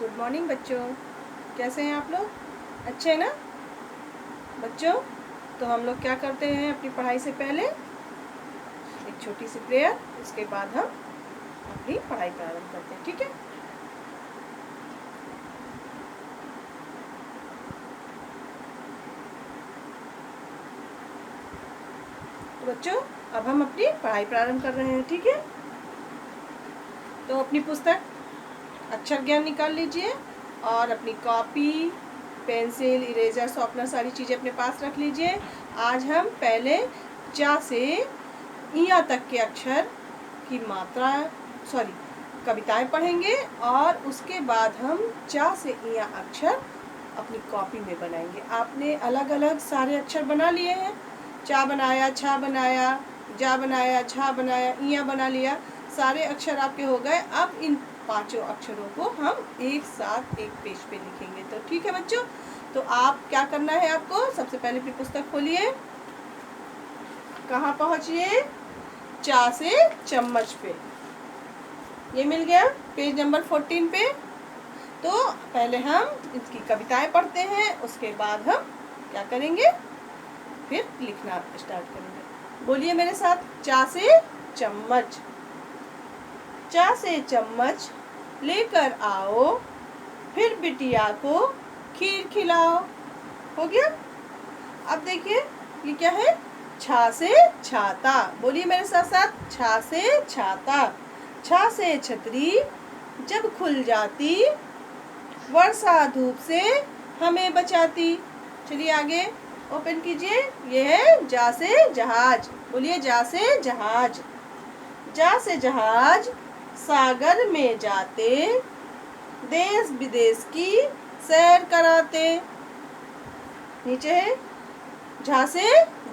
Good morning बच्चों, कैसे हैं आप लोग? अच्छे हैं ना बच्चों? तो हम लोग क्या करते हैं अपनी पढ़ाई से पहले एक छोटी सी प्रेयर, उसके बाद हम अपनी पढ़ाई प्रारंभ करते हैं, ठीक है? तो बच्चों अब हम अपनी पढ़ाई प्रारंभ कर रहे हैं, ठीक है? तो अपनी पुस्तक अक्षर ज्ञान निकाल लीजिए और अपनी कॉपी, पेंसिल, इरेजर, शॉर्पनर सारी चीज़ें अपने पास रख लीजिए। आज हम पहले चा से इया तक के अक्षर की मात्रा कविताएं पढ़ेंगे और उसके बाद हम चा से इया अक्षर अपनी कॉपी में बनाएंगे। आपने अलग अलग सारे अक्षर बना लिए हैं, चा बनाया, छा बनाया, जा बनाया, छा बनाया, इया बना लिया, सारे अक्षर आपके हो गए। अब इन पांचों अक्षरों को हम एक साथ एक पेज पे लिखेंगे। तो ठीक है बच्चों, तो आप क्या करना है, आपको सबसे पहले अपनी पुस्तक खोलिए, कहाँ पहुंचिए, चा से चम्मच पे, ये मिल गया पेज नंबर 14 पे। तो पहले हम इसकी कविताएं पढ़ते हैं, उसके बाद हम क्या करेंगे, फिर लिखना स्टार्ट करेंगे। बोलिए मेरे साथ, चा से चम्मच। चा से चम्मच लेकर आओ, फिर बिटिया को खीर खिलाओ। हो गया। अब देखिए ये क्या है, छा से छाता। बोलिए मेरे साथ साथ, छा से छाता। छा से छतरी जब खुल जाती, वर्षा धूप से हमें बचाती। चलिए आगे ओपन कीजिए। ये है जा से जहाज। बोलिए जा से जहाज। जा से जहाज सागर में जाते, देश विदेश की सैर कराते। नीचे है झा से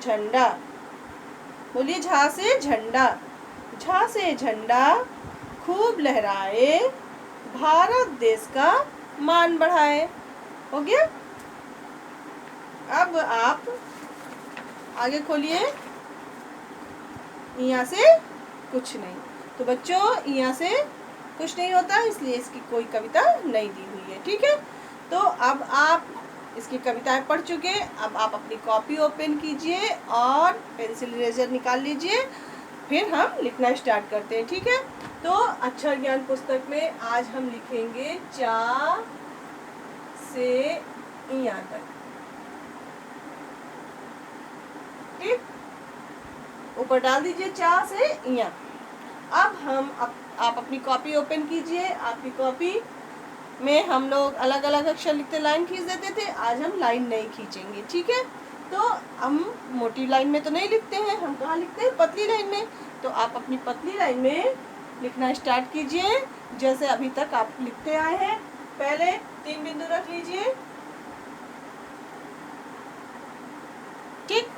झंडा। बोलिए झा से झंडा। झा से झंडा खूब लहराए, भारत देश का मान बढ़ाए। हो गया। अब आप आगे खोलिए, यहाँ से कुछ नहीं। तो बच्चों यहाँ से कुछ नहीं होता, इसलिए इसकी कोई कविता नहीं दी हुई है, ठीक है? तो अब आप इसकी कविताएं पढ़ चुके, अब आप अपनी कॉपी ओपन कीजिए और पेंसिल इरेजर निकाल लीजिए, फिर हम लिखना स्टार्ट करते हैं, ठीक है? तो अक्षर ज्ञान पुस्तक में आज हम लिखेंगे चा से इया तक, ठीक? ऊपर डाल दीजिए चा से इया। अब हम आप अपनी कॉपी ओपन कीजिए। आपकी कॉपी में हम लोग अलग अलग अक्षर लिखते लाइन खींच देते थे, आज हम लाइन नहीं खींचेंगे, ठीक है? तो हम मोटी लाइन में तो नहीं लिखते हैं, हम कहाँ लिखते हैं, पतली लाइन में। तो आप अपनी पतली लाइन में लिखना स्टार्ट कीजिए, जैसे अभी तक आप लिखते आए हैं। पहले 3 बिंदु रख लीजिए, ठीक?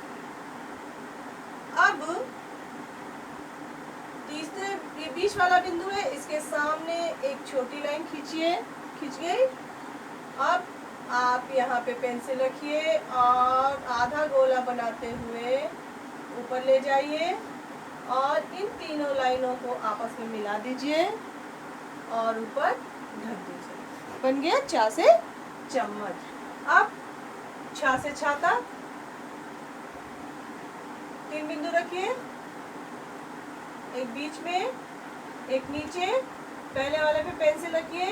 अब तीसरे, ये बीच वाला बिंदु है, इसके सामने एक छोटी लाइन खींचिए, खींच गई। अब आप यहाँ पे पेंसिल रखिए और आधा गोला बनाते हुए ऊपर ले जाइए और इन तीनों लाइनों को आपस में मिला दीजिए और ऊपर ढक दीजिए। बन गया चा से चम्मच। अब छा से छाता, 3 बिंदु रखिए, एक बीच में, एक नीचे। पहले वाले पे पेंसिल रखिए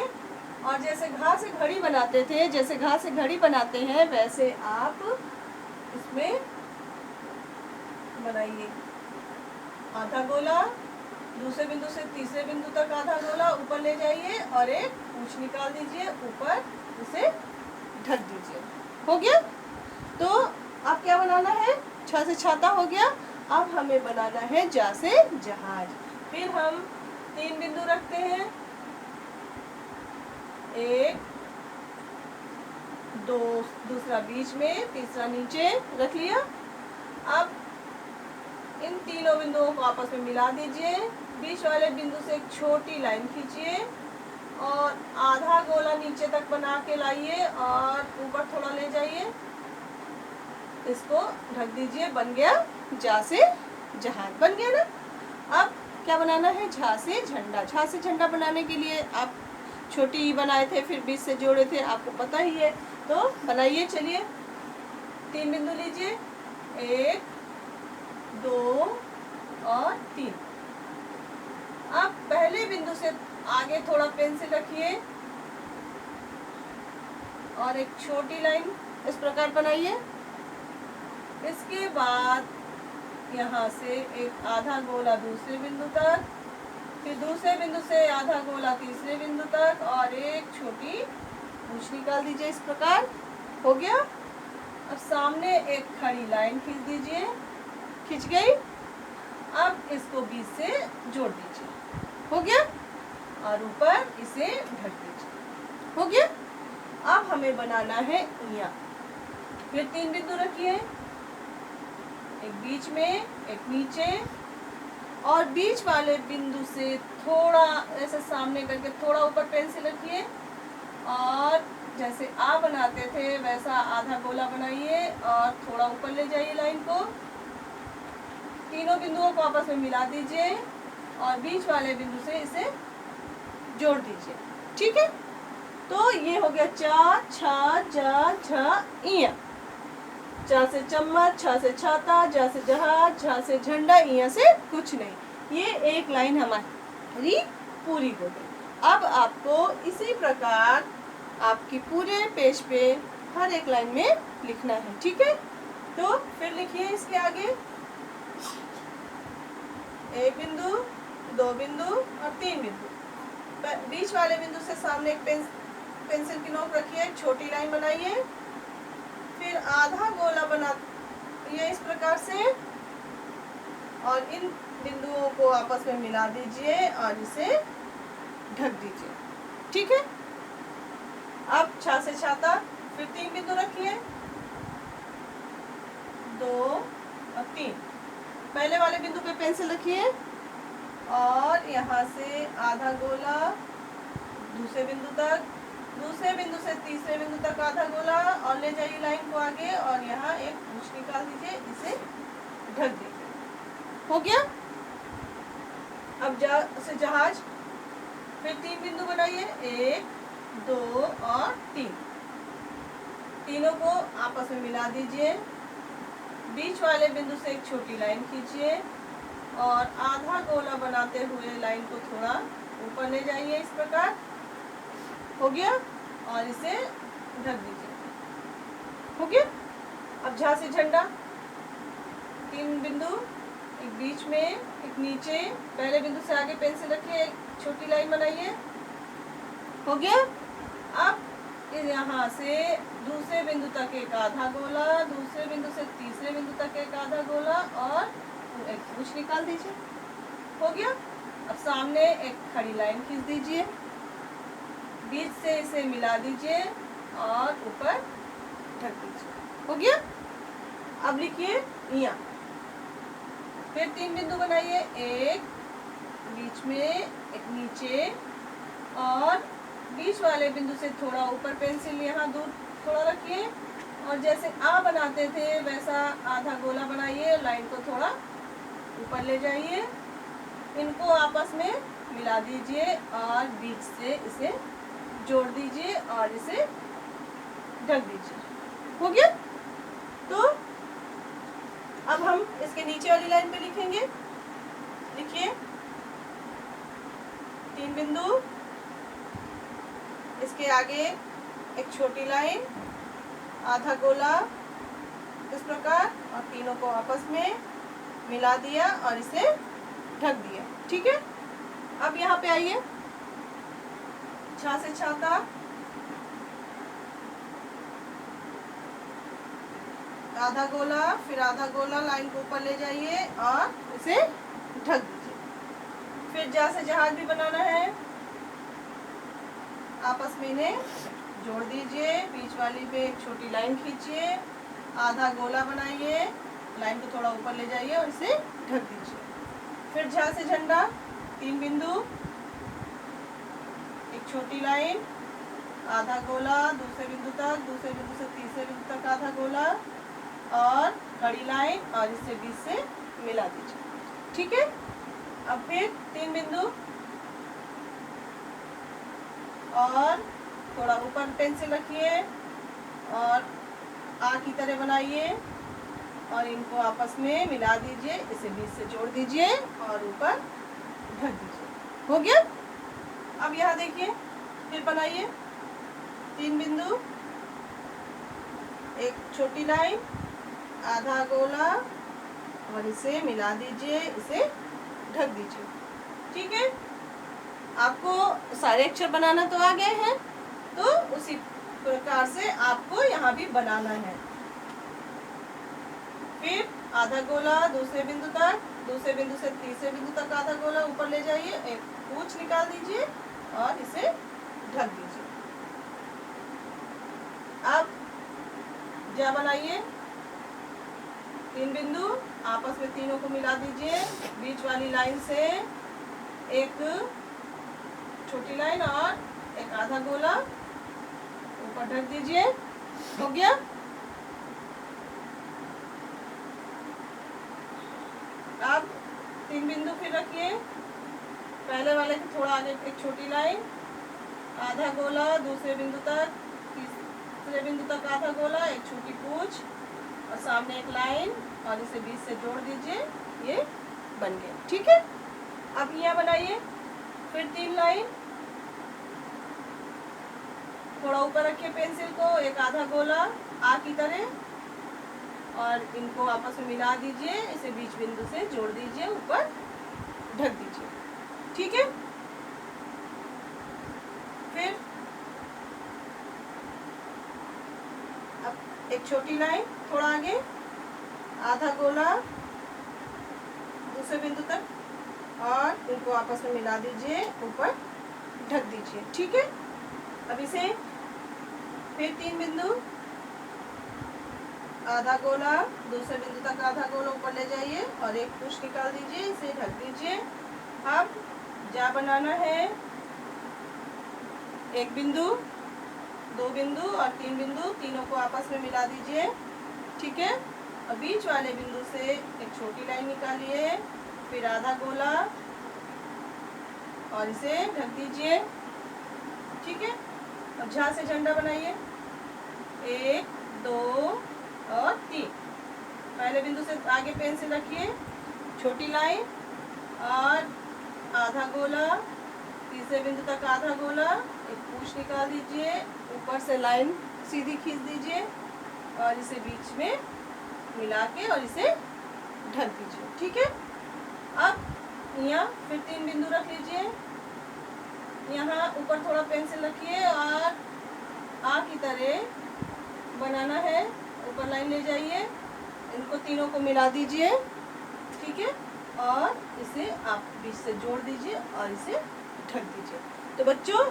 और जैसे घा से घड़ी बनाते थे, जैसे घा से घड़ी बनाते हैं, वैसे आप इसमें बनाइए आधा गोला। दूसरे बिंदु से तीसरे बिंदु तक आधा गोला ऊपर ले जाइए और एक पूंछ निकाल दीजिए, ऊपर इसे ढक दीजिए। हो गया। तो अब क्या बनाना है, छा से छाता हो गया। अब हमें बनाना है जा से जहाज। फिर हम 3 बिंदु रखते हैं, 1 2, दूसरा बीच में, तीसरा नीचे रख लिया। अब इन तीनों बिंदुओं को आपस में मिला दीजिए। बीच वाले बिंदु से एक छोटी लाइन खींचिए और आधा गोला नीचे तक बना के लाइए और ऊपर थोड़ा ले जाइए, इसको ढक दीजिए। बन गया जा से जहाज, बन गया ना? अब क्या बनाना है, झा से झंडा। झा से झंडा बनाने के लिए आप छोटी ई बनाए थे, फिर बीच से जोड़े थे, आपको पता ही है। तो बनाइए, चलिए 3 बिंदु लीजिए, 1 2 और 3। अब पहले बिंदु से आगे थोड़ा पेंसिल रखिए और एक छोटी लाइन इस प्रकार बनाइए। इसके बाद यहाँ से एक आधा गोला दूसरे बिंदु तक, फिर दूसरे बिंदु से आधा गोला तीसरे बिंदु तक और एक छोटी पूंछ निकाल दीजिए। इस प्रकार हो गया। अब सामने एक खड़ी लाइन खींच दीजिए, खिंच गई। अब इसको बीच से जोड़ दीजिए, हो गया। और ऊपर इसे ढक दीजिए, हो गया। अब हमें बनाना है इया। फिर 3 बिंदु रखिए, एक बीच में, एक नीचे, और बीच वाले बिंदु से थोड़ा ऐसे सामने करके थोड़ा ऊपर पेंसिल रखिए और जैसे आ बनाते थे वैसा आधा गोला बनाइए और थोड़ा ऊपर ले जाइए लाइन को। तीनों बिंदुओं को आपस में मिला दीजिए और बीच वाले बिंदु से इसे जोड़ दीजिए, ठीक है। तो ये हो गया चा छा जा झा इया। चा से चम्मच, छा से छाता, जा से जहाज, झा से झंडा, इया से कुछ नहीं। ये एक लाइन हमारी पूरी हो गई। अब आपको इसी प्रकार आपकी पूरे पेज पे हर एक लाइन में लिखना है, ठीक है। तो फिर लिखिए इसके आगे 1 बिंदु, 2 बिंदु और 3 बिंदु। बीच वाले बिंदु से सामने एक पेंसिल की नोक रखिए, एक छोटी लाइन बनाइए, फिर आधा गोला बनाइए इस प्रकार से और इन बिंदुओं को आपस में मिला दीजिए और इसे ढक दीजिए, ठीक है। अब छा से छाता, फिर 3 बिंदु रखिए, 2 और 3। पहले वाले बिंदु पे पेंसिल रखिए और यहाँ से आधा गोला दूसरे बिंदु तक, दूसरे बिंदु से तीसरे बिंदु तक आधा गोला और ले जाइए लाइन को आगे और यहाँ एक पूंछ निकाल दीजिए, इसे ढक दीजिए, हो गया। अब जा से जहाज, फिर 3 बिंदु बनाइए, 1 2 और 3। तीनों को आपस में मिला दीजिए, बीच वाले बिंदु से एक छोटी लाइन खींचिए और आधा गोला बनाते हुए लाइन को थोड़ा ऊपर ले जाइए, इस प्रकार हो गया और इसे ढक दीजिए, हो गया। अब झा से झंडा, 3 बिंदु, एक बीच में, एक नीचे, पहले बिंदु से आगे पेंसिल रखिए, एक छोटी लाइन बनाइए, हो गया। अब यहाँ से दूसरे बिंदु तक एक आधा गोला, दूसरे बिंदु से तीसरे बिंदु तक एक आधा गोला और एक पूंछ निकाल दीजिए, हो गया। अब सामने एक खड़ी लाइन खींच दीजिए, बीच से इसे मिला दीजिए और ऊपर ढक दीजिए, हो गया। अब लिखिए इया। फिर 3 बिंदु बनाइए, एक बीच में, एक नीचे और बीच वाले बिंदु से थोड़ा ऊपर पेंसिल यहाँ दूर थोड़ा रखिए और जैसे आ बनाते थे वैसा आधा गोला बनाइए, लाइन को थोड़ा ऊपर ले जाइए, इनको आपस में मिला दीजिए और बीच से इसे जोड़ दीजिए और इसे ढक दीजिए, हो गया। तो अब हम इसके नीचे वाली लाइन पे लिखेंगे, लिखिए 3 बिंदु, इसके आगे एक छोटी लाइन, आधा गोला इस प्रकार और तीनों को आपस में मिला दिया और इसे ढक दिया, ठीक है। अब यहाँ पे आइए, छा से छाता, आधा गोला, फिर आधा गोला लाइन को ऊपर ले जाइए और इसे ढक दीजिए। फिर जा से जहाज भी बनाना है, आपस में इन्हें जोड़ दीजिए, बीच वाली पे एक छोटी लाइन खींचिए, आधा गोला बनाइए, लाइन को थोड़ा ऊपर ले जाइए और इसे ढक दीजिए। फिर झा से झंडा, 3 बिंदु, एक छोटी लाइन, आधा गोला दूसरे बिंदु तक, दूसरे बिंदु से तीसरे बिंदु तक आधा गोला और खड़ी लाइन और इसे बीच से मिला दीजिए, ठीक है। अब फिर 3 बिंदु, और थोड़ा ऊपर पेंसिल रखिए और आ की तरह बनाइए और इनको आपस में मिला दीजिए, इसे बीच से जोड़ दीजिए और ऊपर ढक दीजिए। हो गया। अब यहाँ देखिए, फिर बनाइए 3 बिंदु, एक छोटी लाइन, आधा गोला और इसे मिला दीजिए, इसे ढक दीजिए। ठीक है, आपको सारे अक्षर बनाना तो आ गए हैं, तो उसी प्रकार से आपको यहाँ भी बनाना है। फिर आधा गोला दूसरे बिंदु तक, दूसरे बिंदु से तीसरे बिंदु तक आधा गोला ऊपर ले जाइए, एक पूंछ निकाल दीजिए और इसे ढक दीजिए। अब जा बनाइए 3 बिंदु, आपस में तीनों को मिला दीजिए, बीच वाली लाइन से एक छोटी लाइन और एक आधा गोला ऊपर ढक दीजिए। हो गया। अब 3 बिंदु फिर रखिए, पहले वाले के थोड़ा आगे एक छोटी लाइन, आधा गोला दूसरे बिंदु तक, तीसरे बिंदु तक आधा गोला, एक छोटी पूंछ और सामने एक लाइन और इसे बीच से जोड़ दीजिए, ये बन गया। ठीक है, अब यहाँ बनाइए फिर 3 लाइन, थोड़ा ऊपर रखिए पेंसिल को, एक आधा गोला आ की तरह और इनको आपस में मिला दीजिए, इसे बीच बिंदु से जोड़ दीजिए, ऊपर ढक दीजिए। ठीक है, फिर अब एक छोटी लाइन, थोड़ा आगे आधा गोला दूसरे बिंदु तक और इनको आपस में मिला दीजिए, ऊपर ढक दीजिए। ठीक है, अब इसे फिर 3 बिंदु, आधा गोला दूसरे बिंदु तक आधा गोला ऊपर ले जाइए और एक पूंछ निकाल दीजिए, इसे ढक दीजिए। अब जा बनाना है 1 बिंदु, 2 बिंदु और 3 बिंदु, तीनों को आपस में मिला दीजिए। ठीक है, और बीच वाले बिंदु से एक छोटी लाइन निकालिए, फिर आधा गोला और इसे ढक दीजिए। ठीक है, अब झा से झंडा बनाइए 1, 2 और 3। पहले बिंदु से आगे पेंसिल रखिए, छोटी लाइन और आधा गोला, तीसरे बिंदु तक आधा गोला, एक पूंछ निकाल दीजिए, ऊपर से लाइन सीधी खींच दीजिए और इसे बीच में मिला के और इसे ढक दीजिए। ठीक है, अब यहाँ फिर 3 बिंदु रख लीजिए, यहाँ ऊपर थोड़ा पेंसिल रखिए और आ की तरह बनाना है, ऊपर लाइन ले जाइए, इनको तीनों को मिला दीजिए। ठीक है, और इसे आप बीच से जोड़ दीजिए और इसे ढक दीजिए। तो बच्चों,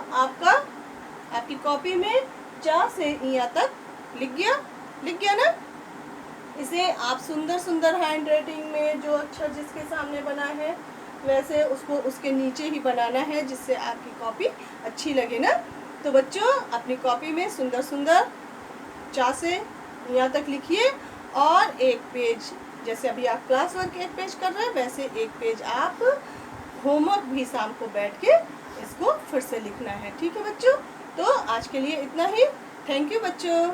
आपकी कॉपी में चा से इया तक लिख गया ना। इसे आप सुंदर सुंदर हैंड राइटिंग में जो अक्षर जिसके सामने बना है वैसे उसको उसके नीचे ही बनाना है, जिससे आपकी कॉपी अच्छी लगे ना। तो बच्चों, अपनी कॉपी में सुंदर सुंदर चा से यहाँ तक लिखिए और एक पेज, जैसे अभी आप क्लास वर्क एक पेज कर रहे हैं, वैसे एक पेज आप होमवर्क भी शाम को बैठ के इसको फिर से लिखना है। ठीक है बच्चों, तो आज के लिए इतना ही। थैंक यू बच्चों।